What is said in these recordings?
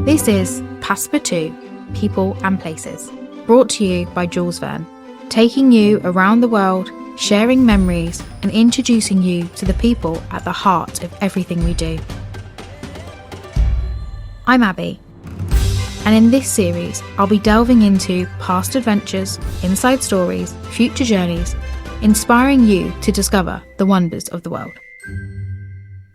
This is Passepartout, People and Places, brought to you by Jules Verne, taking you around the world, sharing memories and introducing you to the people at the heart of everything we do. I'm Abby, and in this series I'll be delving into past adventures, inside stories, future journeys, inspiring you to discover the wonders of the world.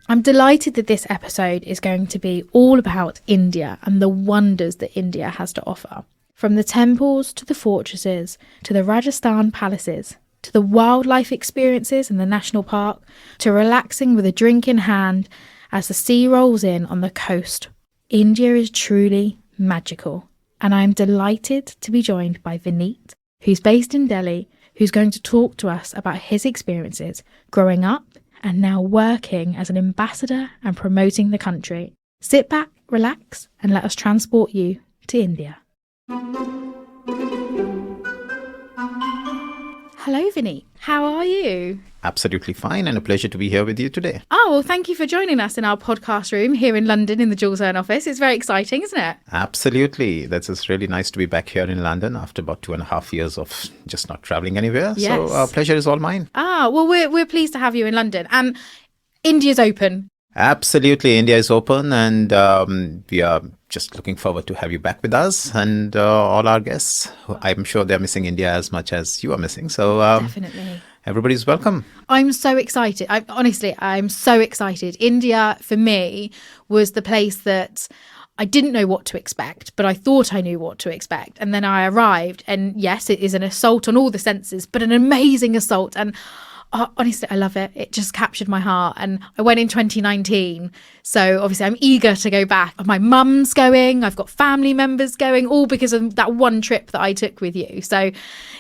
I'm delighted that this episode is going to be all about India and the wonders that India has to offer. From the temples to the fortresses, to the Rajasthan palaces, to the wildlife experiences in the national park, to relaxing with a drink in hand as the sea rolls in on the coast. India is truly magical. And I'm delighted to be joined by Vineet, who's based in Delhi, who's going to talk to us about his experiences growing up and now working as an ambassador and promoting the country. Sit back, relax, and let us transport you to India. Hello, Vinnie. How are you? Absolutely fine, and a pleasure to be here with you today. Oh, well, thank you for joining us in our podcast room here in London in the Jules Verne office. It's very exciting, isn't it? Absolutely. It's really nice to be back here in London after about 2.5 years of just not traveling anywhere. Yes. So pleasure is all mine. Well, we're pleased to have you in London. And India's open. Absolutely. India is open, and we are just looking forward to have you back with us and all our guests. I'm sure they're missing India as much as you are missing. So Definitely. Everybody's welcome. I'm so excited. I'm so excited. India, for me, was the place that I didn't know what to expect, but I thought I knew what to expect. And then I arrived, and yes, it is an assault on all the senses, but an amazing assault. And honestly, I love it. It just captured my heart. And I went in 2019. So obviously I'm eager to go back. My mum's going. I've got family members going, all because of that one trip that I took with you. So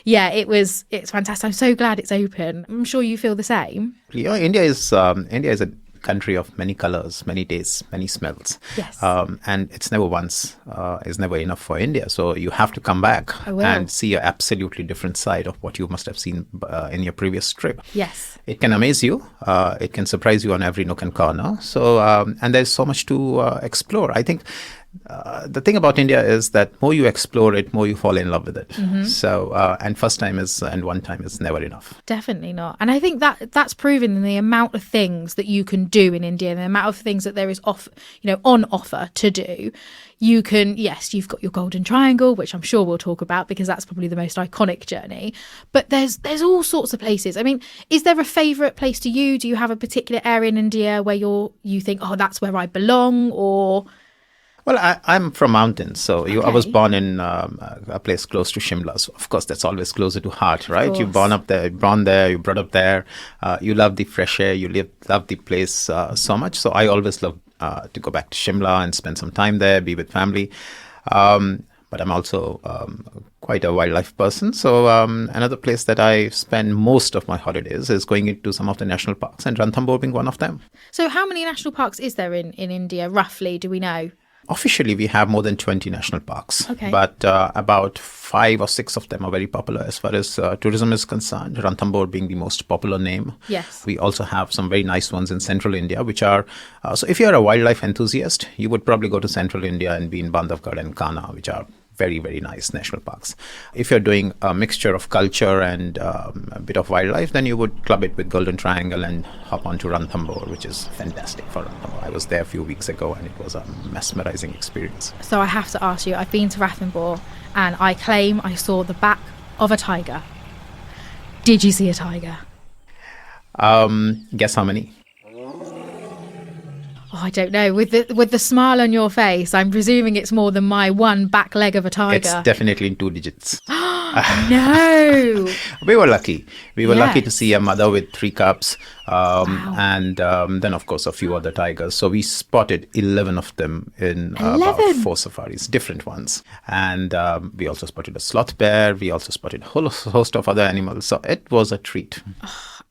yeah, it's fantastic. I'm so glad it's open. I'm sure you feel the same. Yeah, India is a country of many colors, many tastes, many smells. Yes. And it's never once, is never enough for India. So you have to come back and see an absolutely different side of what you must have seen in your previous trip. Yes. It can amaze you. It can surprise you on every nook and corner. So, and there's so much to explore. I think the thing about India is that more you explore it, more you fall in love with it. Mm-hmm. So, and one time is never enough. Definitely not. And I think that's proven in the amount of things that you can do in India, and the amount of things that there is on offer to do. You can, yes, you've got your Golden Triangle, which I'm sure we'll talk about because that's probably the most iconic journey. But there's all sorts of places. I mean, is there a favourite place to you? Do you have a particular area in India where you think, oh, that's where I belong, or... Well, I'm from mountains, so I was born in a place close to Shimla. So, of course, that's always closer to heart, right? You're born there, you brought up there. You love the fresh air. You love the place so much. So I always love to go back to Shimla and spend some time there, be with family. But I'm also quite a wildlife person. So another place that I spend most of my holidays is going into some of the national parks, and Ranthambore being one of them. So how many national parks is there in India, roughly? Do we know? Officially, we have more than 20 national parks, but about 5 or 6 of them are very popular as far as tourism is concerned, Ranthambore being the most popular name. Yes. We also have some very nice ones in central India, which are, so if you're a wildlife enthusiast, you would probably go to central India and be in Bandhavgarh and Kanha, which are very, very nice national parks. If you're doing a mixture of culture and a bit of wildlife, then you would club it with Golden Triangle and hop on to Ranthambore, which is fantastic for Ranthambore. I was there a few weeks ago and it was a mesmerizing experience. So I have to ask you, I've been to Ranthambore and I claim I saw the back of a tiger. Did you see a tiger? Guess how many? Oh, I don't know. With the smile on your face, I'm presuming it's more than my one back leg of a tiger. It's definitely in 2 digits. No. We were lucky. We were lucky to see a mother with 3 cubs, and then, of course, a few other tigers. So we spotted 11 of them in about 4 safaris, different ones. And we also spotted a sloth bear. We also spotted a whole host of other animals. So it was a treat.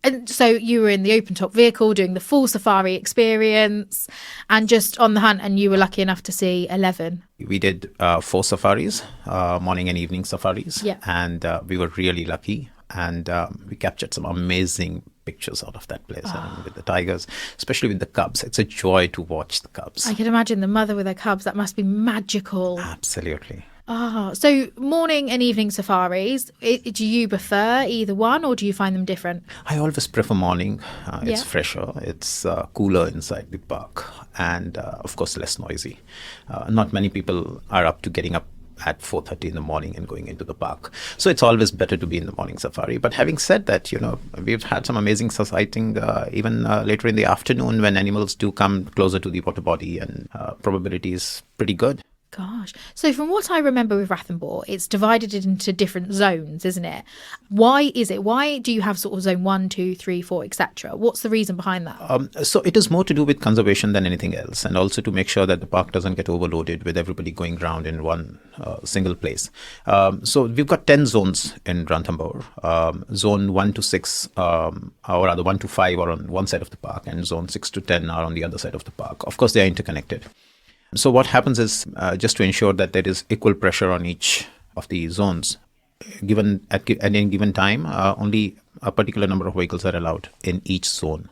And so you were in the open top vehicle doing the full safari experience and just on the hunt, and you were lucky enough to see 11. We did 4 safaris, morning and evening safaris. Yeah. And we were really lucky. And we captured some amazing pictures out of that place and with the tigers, especially with the cubs. It's a joy to watch the cubs. I can imagine the mother with her cubs. That must be magical. Absolutely. So morning and evening safaris, do you prefer either one or do you find them different? I always prefer morning. It's fresher, it's cooler inside the park, and of course less noisy. Not many people are up to getting up at 4:30 in the morning and going into the park. So it's always better to be in the morning safari. But having said that, we've had some amazing sighting even later in the afternoon when animals do come closer to the water body, and probability is pretty good. Gosh. So from what I remember with Ranthambore, it's divided into different zones, isn't it? Why is it? Why do you have sort of zone 1, 2, 3, 4, etc.? What's the reason behind that? So it is more to do with conservation than anything else, and also to make sure that the park doesn't get overloaded with everybody going around in one single place. So we've got 10 zones in Ranthambore. Zone 1 to 6, or rather 1 to 5 are on one side of the park, and zone 6 to 10 are on the other side of the park. Of course, they are interconnected. So what happens is, just to ensure that there is equal pressure on each of the zones, given at any given time, only a particular number of vehicles are allowed in each zone.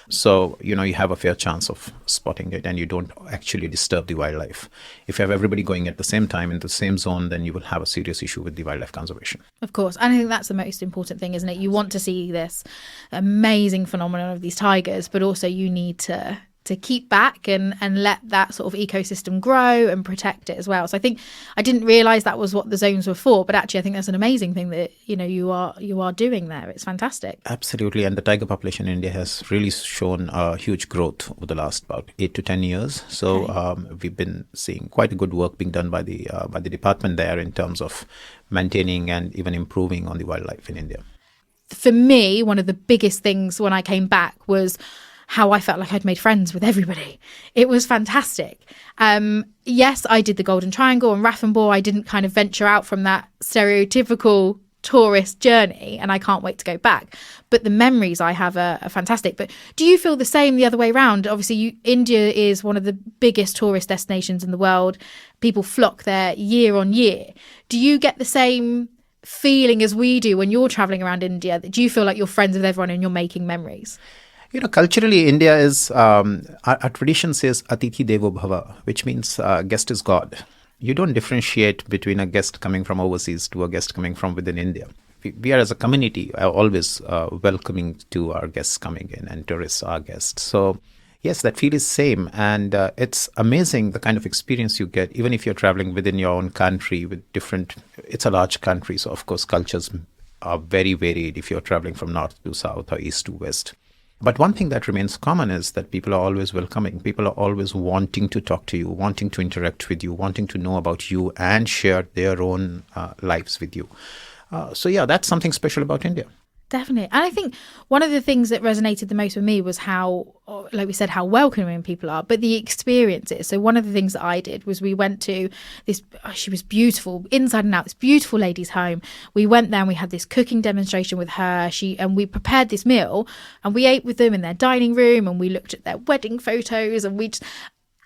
So, you have a fair chance of spotting it, and you don't actually disturb the wildlife. If you have everybody going at the same time in the same zone, then you will have a serious issue with the wildlife conservation. Of course. And I think that's the most important thing, isn't it? You want to see this amazing phenomenon of these tigers, but also you need to keep back and let that sort of ecosystem grow and protect it as well. So I think I didn't realise that was what the zones were for, but actually I think that's an amazing thing that you are doing there. It's fantastic. Absolutely, and the tiger population in India has really shown huge growth over the last about 8 to 10 years. So we've been seeing quite a good work being done by the department there in terms of maintaining and even improving on the wildlife in India. For me, one of the biggest things when I came back was how I felt like I'd made friends with everybody. It was fantastic. Yes, I did the Golden Triangle and Ranthambore. I didn't kind of venture out from that stereotypical tourist journey, and I can't wait to go back. But the memories I have are fantastic. But do you feel the same the other way around? Obviously, India is one of the biggest tourist destinations in the world. People flock there year on year. Do you get the same feeling as we do when you're traveling around India? Do you feel like you're friends with everyone and you're making memories? Culturally, India is, our tradition says Atithi Devo Bhava, which means guest is God. You don't differentiate between a guest coming from overseas to a guest coming from within India. We are, as a community, always welcoming to our guests coming in, and tourists are guests. So yes, that feel is same, and it's amazing the kind of experience you get, even if you're traveling within your own country with different. It's a large country, so of course cultures are very varied if you're traveling from north to south or east to west. But one thing that remains common is that people are always welcoming. People are always wanting to talk to you, wanting to interact with you, wanting to know about you and share their own lives with you. So yeah, that's something special about India. Definitely. And I think one of the things that resonated the most with me was how, like we said, how welcoming people are, but the experiences. So one of the things that I did was we went to this, she was beautiful, inside and out, this beautiful lady's home. We went there and we had this cooking demonstration with her. And we prepared this meal and we ate with them in their dining room and we looked at their wedding photos and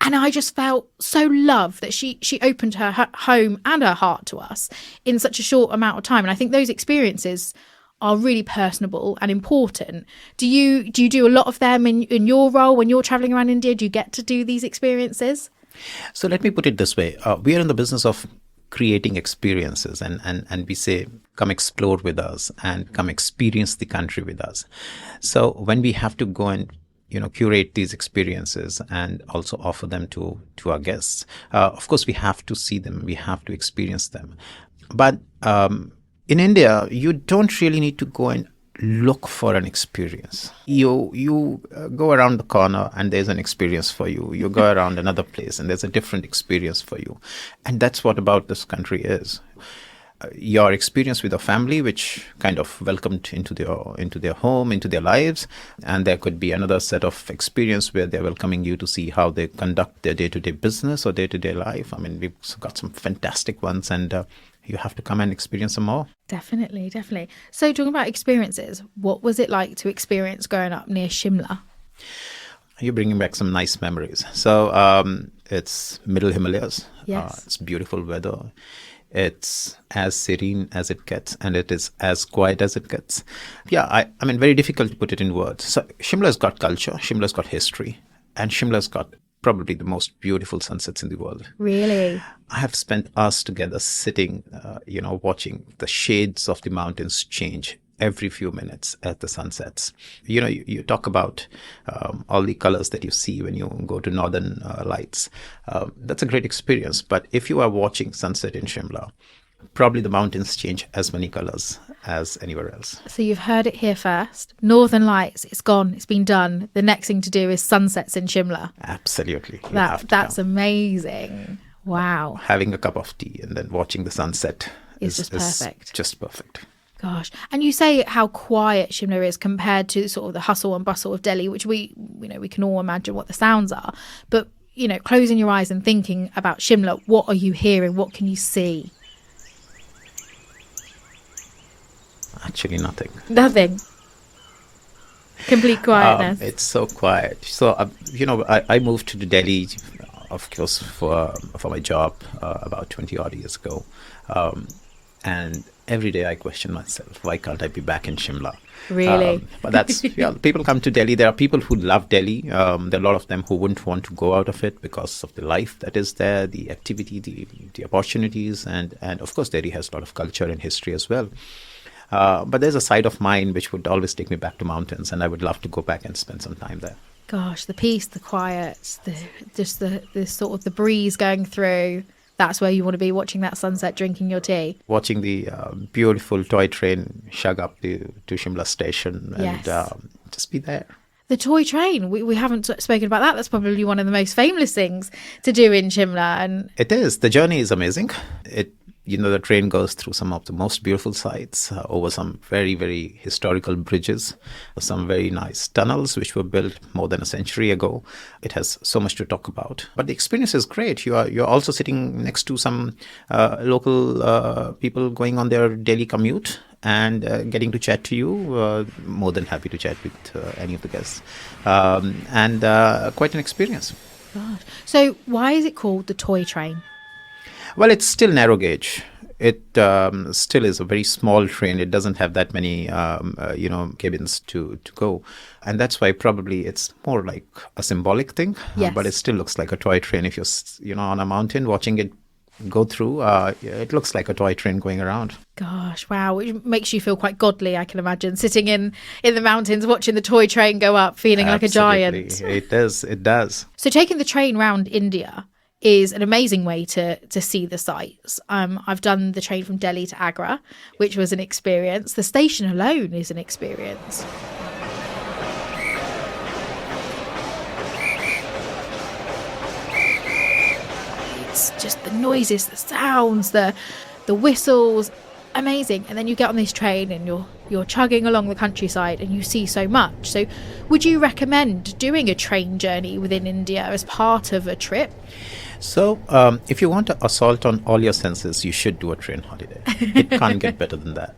I just felt so loved that she opened her home and her heart to us in such a short amount of time. And I think those experiences are really personable and important. Do you do a lot of them in your role when you're traveling around India? Do you get to do these experiences? So let me put it this way. We are in the business of creating experiences, and we say, come explore with us and come experience the country with us. So when we have to go and curate these experiences and also offer them to our guests, of course we have to see them, we have to experience them. But in India, you don't really need to go and look for an experience. You go around the corner and there's an experience for you. You go around another place and there's a different experience for you. And that's what about this country is. Your experience with a family, which kind of welcomed into their home, into their lives. And there could be another set of experience where they're welcoming you to see how they conduct their day-to-day business or day-to-day life. I mean, we've got some fantastic ones, and you have to come and experience them all. Definitely. So talking about experiences, what was it like to experience growing up near Shimla? You're bringing back some nice memories. So it's middle Himalayas. Yes. It's beautiful weather. It's as serene as it gets, and it is as quiet as it gets. Yeah, I mean, very difficult to put it in words. So Shimla's got culture, Shimla's got history, and Shimla's got probably the most beautiful sunsets in the world. Really? I have spent hours together sitting, watching the shades of the mountains change every few minutes at the sunsets. You talk about all the colors that you see when you go to northern lights. That's a great experience. But if you are watching sunset in Shimla, probably the mountains change as many colors as anywhere else. So you've heard it here first. Northern Lights, it's gone, it's been done. The next thing to do is sunsets in Shimla. Absolutely. That's amazing. Wow. Having a cup of tea and then watching the sunset is just perfect. Just perfect. Gosh. And you say how quiet Shimla is compared to sort of the hustle and bustle of Delhi, which we can all imagine what the sounds are. But, closing your eyes and thinking about Shimla, what are you hearing? What can you see? Actually, nothing. Nothing. Complete quietness. It's so quiet. So, I moved to Delhi, of course, for my job about 20 odd years ago. And every day I question myself, why can't I be back in Shimla? Really? But that's, people come to Delhi. There are people who love Delhi. There are a lot of them who wouldn't want to go out of it because of the life that is there, the activity, the opportunities. And of course, Delhi has a lot of culture and history as well. But there's a side of mine which would always take me back to mountains, and I would love to go back and spend some time there. Gosh, the peace, the quiet, the sort of the breeze going through. That's where you want to be, watching that sunset, drinking your tea. Watching the beautiful toy train shug up to Shimla station and just be there. The toy train, we haven't spoken about that. That's probably one of the most famous things to do in Shimla. And it is. The journey is amazing. The train goes through some of the most beautiful sites, over some very, very historical bridges, some very nice tunnels which were built more than a century ago. It has so much to talk about. But the experience is great. You're also sitting next to some local people going on their daily commute and getting to chat to you. More than happy to chat with any of the guests. And quite an experience. God. So why is it called the toy train? Well, it's still narrow gauge. It still is a very small train. It doesn't have that many, cabins to go. And that's why probably it's more like a symbolic thing. Yes. But it still looks like a toy train. If you're, on a mountain watching it go through, it looks like a toy train going around. Gosh, wow. It makes you feel quite godly, I can imagine, sitting in the mountains, watching the toy train go up, feeling like a giant. It does. So taking the train round India is an amazing way to see the sights. I've done the train from Delhi to Agra, which was an experience. The station alone is an experience. It's just the noises, the sounds, the whistles, amazing. And then you get on this train and you're chugging along the countryside and you see so much. So would you recommend doing a train journey within India as part of a trip? So, if you want to assault on all your senses, you should do a train holiday. It can't get better than that.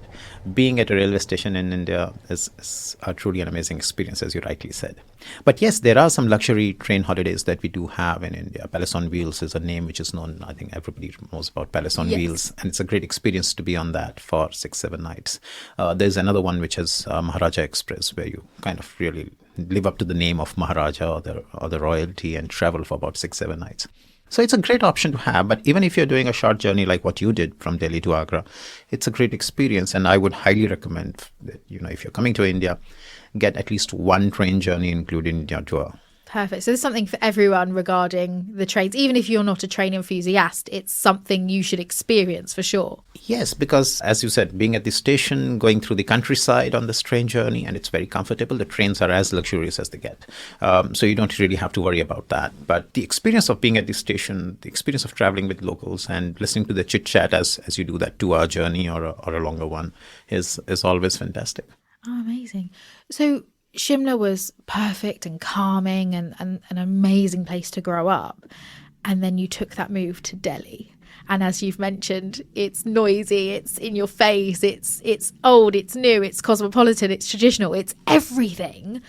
Being at a railway station in India is truly an amazing experience, as you rightly said. But yes, there are some luxury train holidays that we do have in India. Palace on Wheels is a name which is known. I think everybody knows about Palace on Wheels. And it's a great experience to be on that for 6-7 nights. There's another one which is Maharaja Express, where you kind of really live up to the name of Maharaja or the royalty and travel for about 6-7 nights. So it's a great option to have. But even if you're doing a short journey like what you did from Delhi to Agra, it's a great experience. And I would highly recommend that, if you're coming to India, get at least one train journey included in your tour. Perfect. So there's something for everyone regarding the trains. Even if you're not a train enthusiast, it's something you should experience for sure. Yes, because as you said, being at the station, going through the countryside on this train journey, and it's very comfortable. The trains are as luxurious as they get. So you don't really have to worry about that. But the experience of being at the station, the experience of traveling with locals and listening to the chit chat as you do that 2-hour journey or a longer one is always fantastic. Oh, amazing. So Shimla was perfect and calming and an amazing place to grow up. And then you took that move to Delhi. And as you've mentioned, it's noisy, it's in your face, it's old, it's new, it's cosmopolitan, it's traditional, it's everything.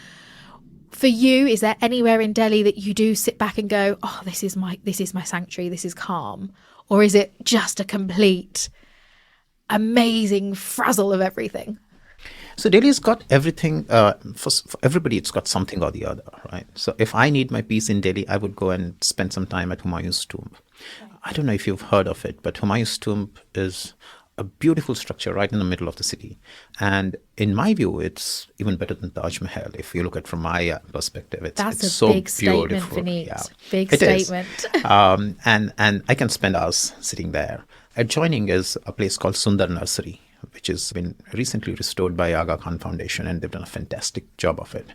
For you, is there anywhere in Delhi that you do sit back and go, oh, this is my sanctuary, this is calm? or is it just a complete amazing frazzle of everything? So Delhi's got everything. For everybody, it's got something or the other, right? So if I need my peace in Delhi, I would go and spend some time at Humayun's tomb. I don't know if you've heard of it, but Humayun's tomb is a beautiful structure right in the middle of the city. And in my view, it's even better than Taj Mahal. If you look at it from my perspective, That's it's a so big statement, beautiful. Vineet. Yeah. Big It is. statement. And I can spend hours sitting there. Adjoining is a place called Sundar Nursery, which has been recently restored by Aga Khan Foundation, and they've done a fantastic job of it.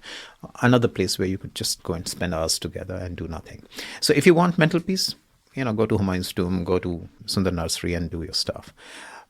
Another place where you could just go and spend hours together and do nothing. So if you want mental peace, go to Humayun's tomb, go to Sundar Nursery and do your stuff.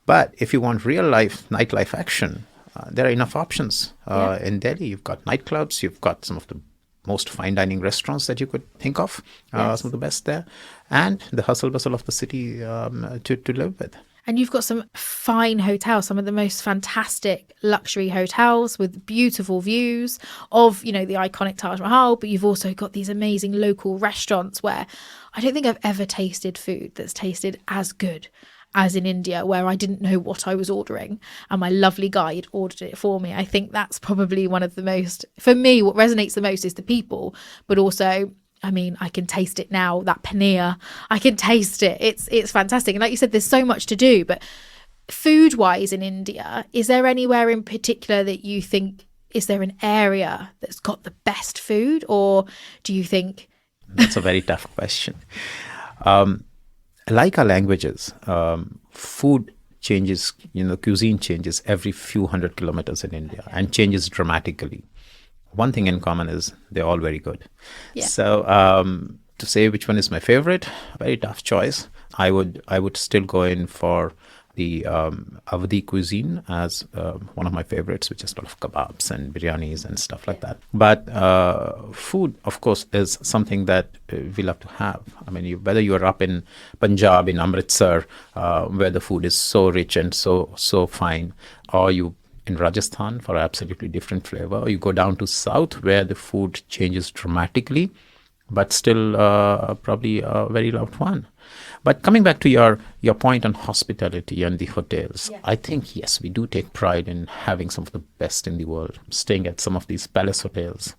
But if you want real life nightlife action, there are enough options in Delhi. You've got nightclubs, you've got some of the most fine dining restaurants that you could think of, some of the best there, and the hustle bustle of the city to live with. And you've got some fine hotels, some of the most fantastic luxury hotels with beautiful views of, the iconic Taj Mahal. But you've also got these amazing local restaurants where I don't think I've ever tasted food that's tasted as good as in India, where I didn't know what I was ordering and my lovely guide ordered it for me. I think that's probably one of the most, for me, what resonates the most is the people, but also, I can taste it now, that paneer, I can taste it. It's fantastic. And like you said, there's so much to do, but food-wise in India, is there anywhere in particular that you think, is there an area that's got the best food, or do you think? That's a very tough question. Like our languages, food changes, cuisine changes every few hundred kilometers in India and changes dramatically. One thing in common is they're all very good. Yeah. So to say which one is my favorite, very tough choice. I would still go in for the Awadhi cuisine as one of my favorites, which is a lot of kebabs and biryanis and stuff like that. But food, of course, is something that we love to have. Whether you're up in Punjab, in Amritsar, where the food is so rich and so fine, or you in Rajasthan for absolutely different flavor, or you go down to South where the food changes dramatically, but still probably a very loved one. But coming back to your point on hospitality and the hotels, I think, yes, we do take pride in having some of the best in the world, staying at some of these palace hotels,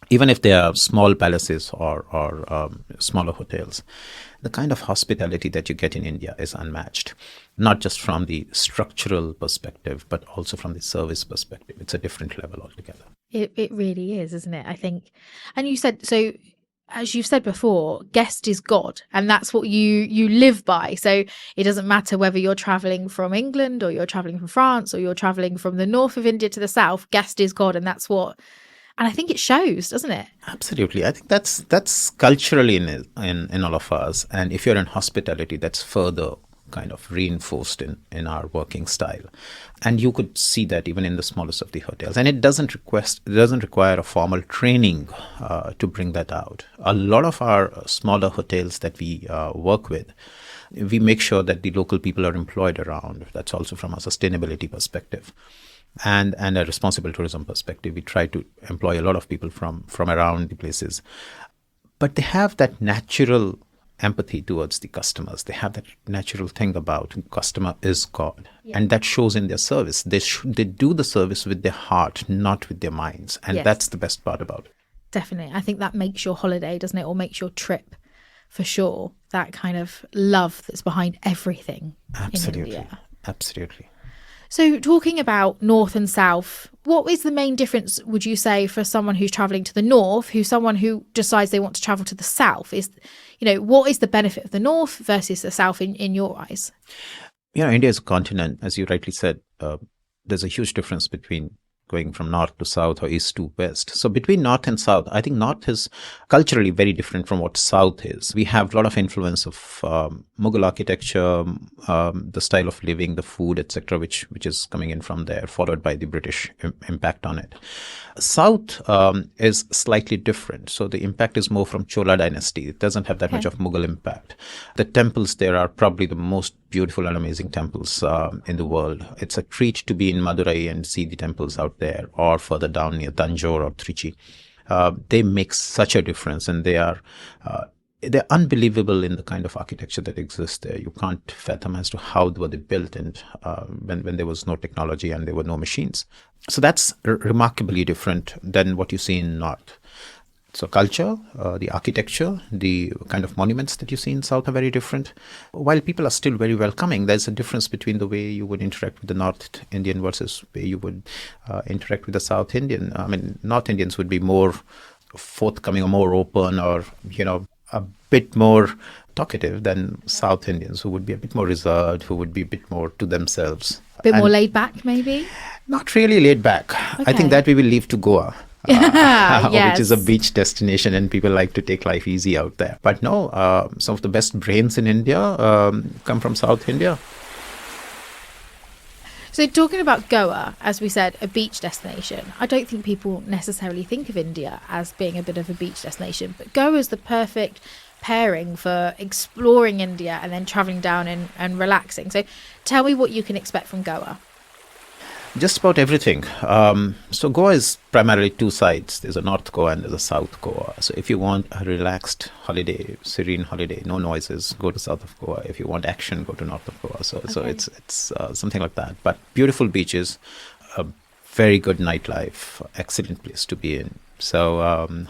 even if they are small palaces or smaller hotels. The kind of hospitality that you get in India is unmatched, not just from the structural perspective, but also from the service perspective. It's a different level altogether. It really is, isn't it? I think. And you said, so as you've said before, guest is God, and that's what you live by. So it doesn't matter whether you're traveling from England or you're traveling from France or you're traveling from the north of India to the south, guest is God. And that's what, and I think it shows, doesn't it? Absolutely. I think that's culturally in all of us. And if you're in hospitality, that's further kind of reinforced in our working style. And you could see that even in the smallest of the hotels. And it doesn't require a formal training to bring that out. A lot of our smaller hotels that we work with, we make sure that the local people are employed around. That's also from a sustainability perspective. And a responsible tourism perspective. We try to employ a lot of people from around the places. But they have that natural empathy towards the customers. They have that natural thing about customer is God. Yeah. And that shows in their service. They do the service with their heart, not with their minds. And that's the best part about it. Definitely. I think that makes your holiday, doesn't it? Or makes your trip, for sure. That kind of love that's behind everything. Absolutely. In India. Absolutely. So talking about north and south, what is the main difference, would you say, for someone who's travelling to the north, someone who decides they want to travel to the south? What is the benefit of the north versus the south in your eyes? India is a continent, as you rightly said. There's a huge difference between going from north to south or east to west. So between north and south, I think north is culturally very different from what south is. We have a lot of influence of Mughal architecture, the style of living, the food, etc., which is coming in from there, followed by the British impact on it. South is slightly different. So the impact is more from Chola dynasty. It doesn't have that much of Mughal impact. The temples there are probably the most beautiful and amazing temples in the world. It's a treat to be in Madurai and see the temples out there, or further down near Tanjore or Trichy. They make such a difference, and they are they're unbelievable in the kind of architecture that exists there. You can't fathom as to how were they built, and when there was no technology and there were no machines. So that's remarkably different than what you see in North. So culture, the architecture, the kind of monuments that you see in South are very different. While people are still very welcoming, there's a difference between the way you would interact with the North Indian versus way you would interact with the South Indian. I mean, North Indians would be more forthcoming or more open, or, a bit more talkative than South Indians, who would be a bit more reserved, who would be a bit more to themselves. A bit more laid back, maybe? Not really laid back. Okay. I think that we will leave to Goa. Yes. Which is a beach destination, and people like to take life easy out there. But no, some of the best brains in India come from South India. So talking about Goa, as we said, a beach destination, I don't think people necessarily think of India as being a bit of a beach destination, but Goa is the perfect pairing for exploring India and then travelling down and relaxing. So tell me what you can expect from Goa. Just about everything. So Goa is primarily two sides. There's a North Goa and there's a South Goa. So if you want a relaxed holiday, serene holiday, no noises, go to south of Goa. If you want action, go to north of Goa. So it's something like that. But beautiful beaches, a very good nightlife, excellent place to be in. So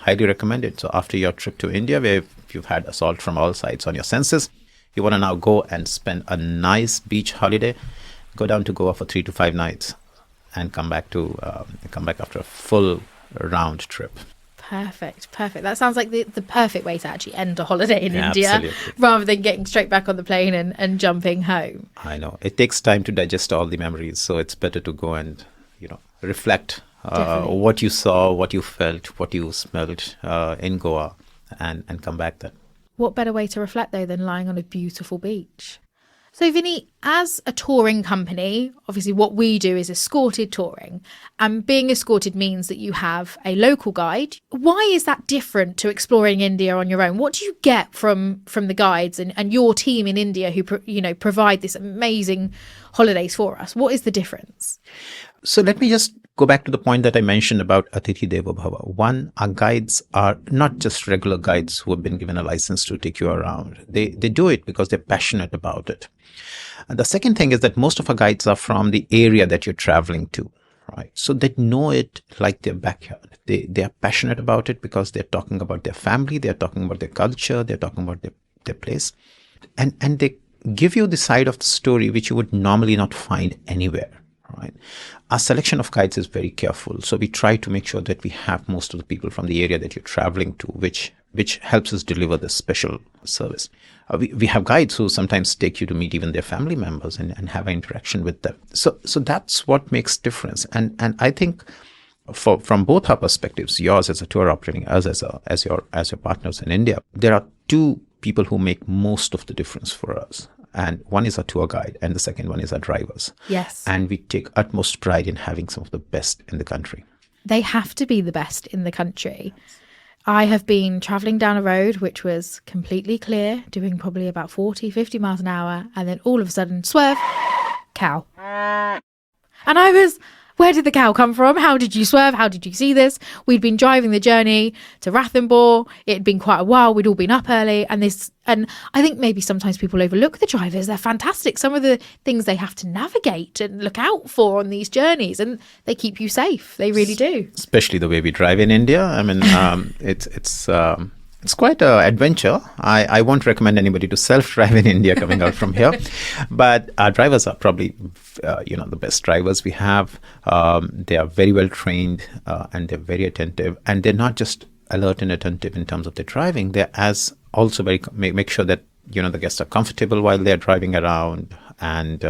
highly recommend it. So after your trip to India, where you've had assault from all sides on your senses, you want to now go and spend a nice beach holiday. Go down to Goa for 3 to 5 nights. And come back after a full round trip. Perfect. That sounds like the perfect way to actually end a holiday in India, absolutely. rather than getting straight back on the plane and jumping home. I know. It takes time to digest all the memories, so it's better to go and, reflect what you saw, what you felt, what you smelled in Goa, and come back then. What better way to reflect, though, than lying on a beautiful beach? So, Vinnie, as a touring company, obviously what we do is escorted touring. And being escorted means that you have a local guide. Why is that different to exploring India on your own? What do you get from the guides and your team in India who provide this amazing holidays for us? What is the difference? So let me just go back to the point that I mentioned about Atithi Devo Bhava. One, our guides are not just regular guides who have been given a license to take you around. They do it because they're passionate about it. And the second thing is that most of our guides are from the area that you're traveling to, right? So they know it like their backyard. They are passionate about it because they're talking about their family, they're talking about their culture, they're talking about their place. And they give you the side of the story which you would normally not find anywhere. Right. Our selection of guides is very careful. So we try to make sure that we have most of the people from the area that you're traveling to, which helps us deliver this special service. We have guides who sometimes take you to meet even their family members and have an interaction with them. So that's what makes difference. And I think from both our perspectives, yours as a tour operating, us as your partners in India, there are two people who make most of the difference for us. And one is our tour guide and the second one is our drivers. Yes. And we take utmost pride in having some of the best in the country. They have to be the best in the country. I have been travelling down a road which was completely clear, doing probably about 40, 50 miles an hour. And then all of a sudden, swerve, cow. And I was... Where did the cow come from? How did you swerve? How did you see this? We'd been driving the journey to Ranthambore. It had been quite a while. We'd all been up early. And I think maybe sometimes people overlook the drivers. They're fantastic. Some of the things they have to navigate and look out for on these journeys, and they keep you safe. They really do. Especially the way we drive in India. I mean, it's quite an adventure. I won't recommend anybody to self-drive in India coming out from here. But our drivers are probably, the best drivers we have. They are very well trained and they're very attentive. And they're not just alert and attentive in terms of their driving. They're as also make sure that, the guests are comfortable while they're driving around and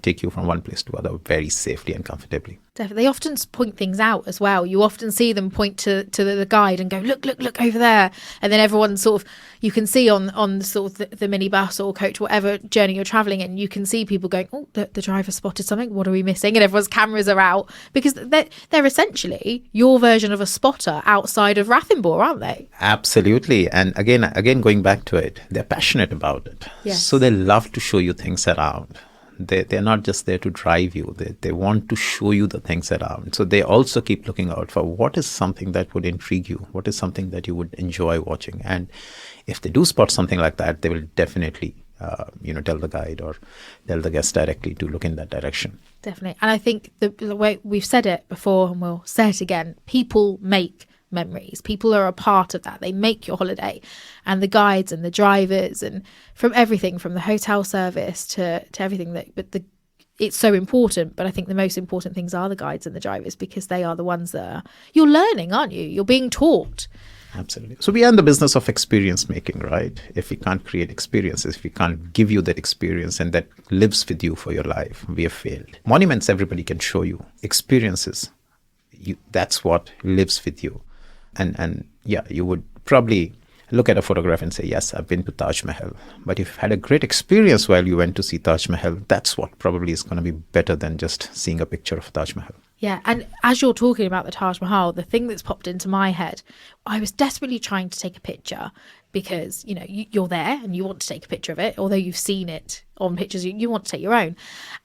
take you from one place to other very safely and comfortably. Definitely. They often point things out as well. You often see them point to the guide and go, look over there. And then everyone sort of, you can see on sort of the minibus or coach, whatever journey you're travelling in, you can see people going, oh, the driver spotted something. What are we missing? And everyone's cameras are out because they're essentially your version of a spotter outside of Ranthambore, aren't they? Absolutely. And again, going back to it, they're passionate about it. Yes. So they love to show you things around. They're not just there to drive you. They want to show you the things around. So they also keep looking out for what is something that would intrigue you, what is something that you would enjoy watching. And if they do spot something like that, they will definitely tell the guide or tell the guest directly to look in that direction. Definitely. And I think the way we've said it before, and we'll say it again, people make memories. People are a part of that. They make your holiday, and the guides and the drivers, and from everything from the hotel service to everything it's so important. But I think the most important things are the guides and the drivers, because they are the ones that you're learning, aren't you? You're being taught. Absolutely. So we are in the business of experience making, right? If we can't create experiences, if we can't give you that experience and that lives with you for your life, we have failed. Monuments, everybody can show you. Experiences, that's what lives with you. And you would probably look at a photograph and say, yes, I've been to Taj Mahal. But if you've had a great experience while you went to see Taj Mahal, that's what probably is going to be better than just seeing a picture of Taj Mahal. Yeah, and as you're talking about the Taj Mahal, the thing that's popped into my head, I was desperately trying to take a picture because, you're there and you want to take a picture of it. Although you've seen it on pictures, you want to take your own.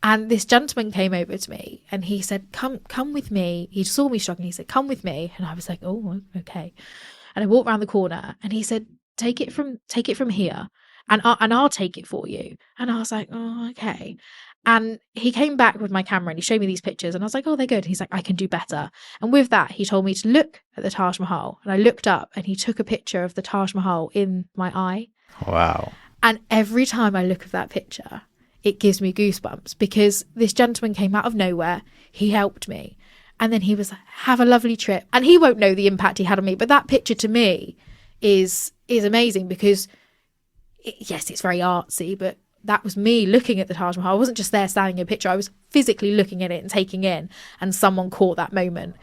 And this gentleman came over to me and he said, come with me. He saw me struggling. He said, come with me. And I was like, oh, okay. And I walked around the corner and he said, take it from here and I'll take it for you. And I was like, oh, okay. And he came back with my camera and he showed me these pictures and I was like, oh, they're good. And he's like, I can do better. And with that, he told me to look at the Taj Mahal. And I looked up and he took a picture of the Taj Mahal in my eye. Wow. And every time I look at that picture, it gives me goosebumps because this gentleman came out of nowhere. He helped me. And then he was like, have a lovely trip. And he won't know the impact he had on me. But that picture to me is amazing because, yes, it's very artsy, but that was me looking at the Taj Mahal. I wasn't just there standing in a picture. I was physically looking at it and taking in, and someone caught that moment.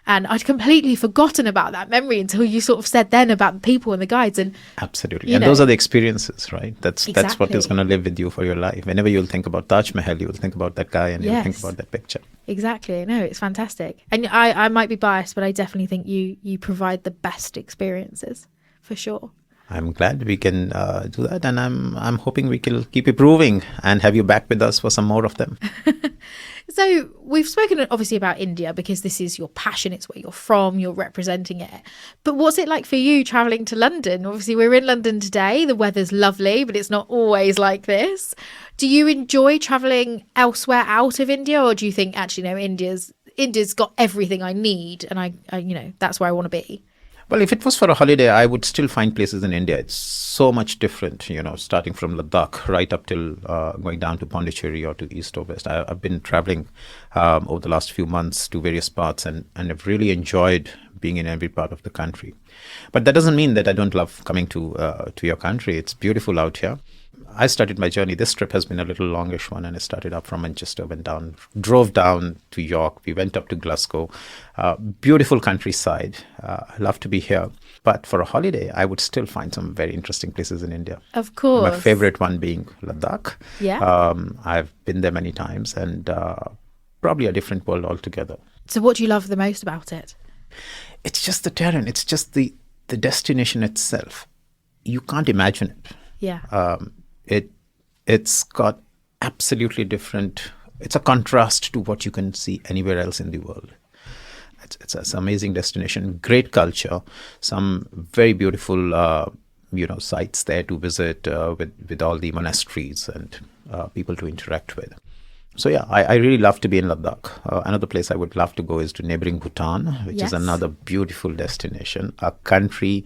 And I'd completely forgotten about that memory until you sort of said then about the people and the guides. And absolutely. And those are the experiences, right? That's what is going to live with you for your life. Whenever you'll think about Taj Mahal, you'll think about that guy and you'll think about that picture. Exactly. No, it's fantastic. And I might be biased, but I definitely think you provide the best experiences for sure. I'm glad we can do that, and I'm hoping we can keep improving and have you back with us for some more of them. So we've spoken obviously about India because this is your passion, it's where you're from, you're representing it. But what's it like for you travelling to London? Obviously we're in London today, the weather's lovely, but it's not always like this. Do you enjoy travelling elsewhere out of India, or do you think actually no, India's got everything I need and I that's where I want to be? Well, if it was for a holiday, I would still find places in India. It's so much different, starting from Ladakh right up till going down to Pondicherry or to east or west. I've been traveling over the last few months to various parts and I've really enjoyed being in every part of the country. But that doesn't mean that I don't love coming to your country. It's beautiful out here. I started my journey. This trip has been a little longish one, and I started up from Manchester, drove down to York. We went up to Glasgow. Beautiful countryside. Love to be here. But for a holiday, I would still find some very interesting places in India. Of course. My favorite one being Ladakh. Yeah. I've been there many times, and probably a different world altogether. So what do you love the most about it? It's just the terrain. It's just the destination itself. You can't imagine it. Yeah. It's got absolutely different. It's a contrast to what you can see anywhere else in the world. It's an amazing destination, great culture, some very beautiful sites there to visit with all the monasteries and people to interact with. So yeah, I really love to be in Ladakh. Another place I would love to go is to neighboring Bhutan, which is another beautiful destination, a country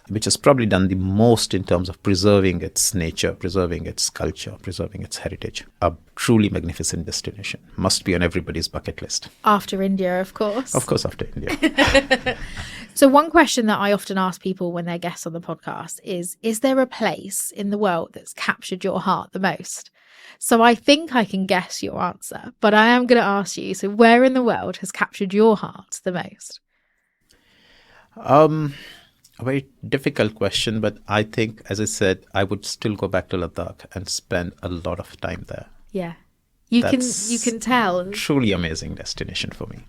which has probably done the most in terms of preserving its nature, preserving its culture, preserving its heritage. A truly magnificent destination. Must be on everybody's bucket list. After India, of course. Of course, after India. So one question that I often ask people when they're guests on the podcast is there a place in the world that's captured your heart the most? So I think I can guess your answer, but I am going to ask you, so where in the world has captured your heart the most? A very difficult question, but I think, as I said, I would still go back to Ladakh and spend a lot of time there. Yeah. You can tell. Truly amazing destination for me.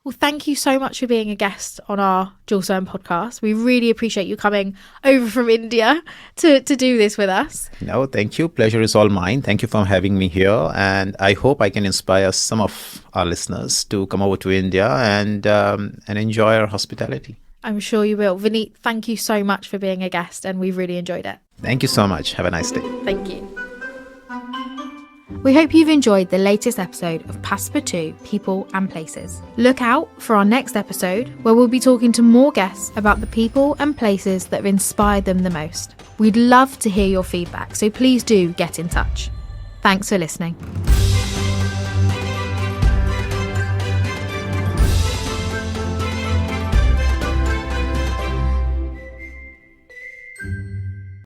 Well, thank you so much for being a guest on our Jules Verne podcast. We really appreciate you coming over from India to do this with us. No, thank you. Pleasure is all mine. Thank you for having me here. And I hope I can inspire some of our listeners to come over to India and enjoy our hospitality. I'm sure you will. Vineet, thank you so much for being a guest, and we've really enjoyed it. Thank you so much. Have a nice day. Thank you. We hope you've enjoyed the latest episode of Passepartout People and Places. Look out for our next episode, where we'll be talking to more guests about the people and places that have inspired them the most. We'd love to hear your feedback, so please do get in touch. Thanks for listening.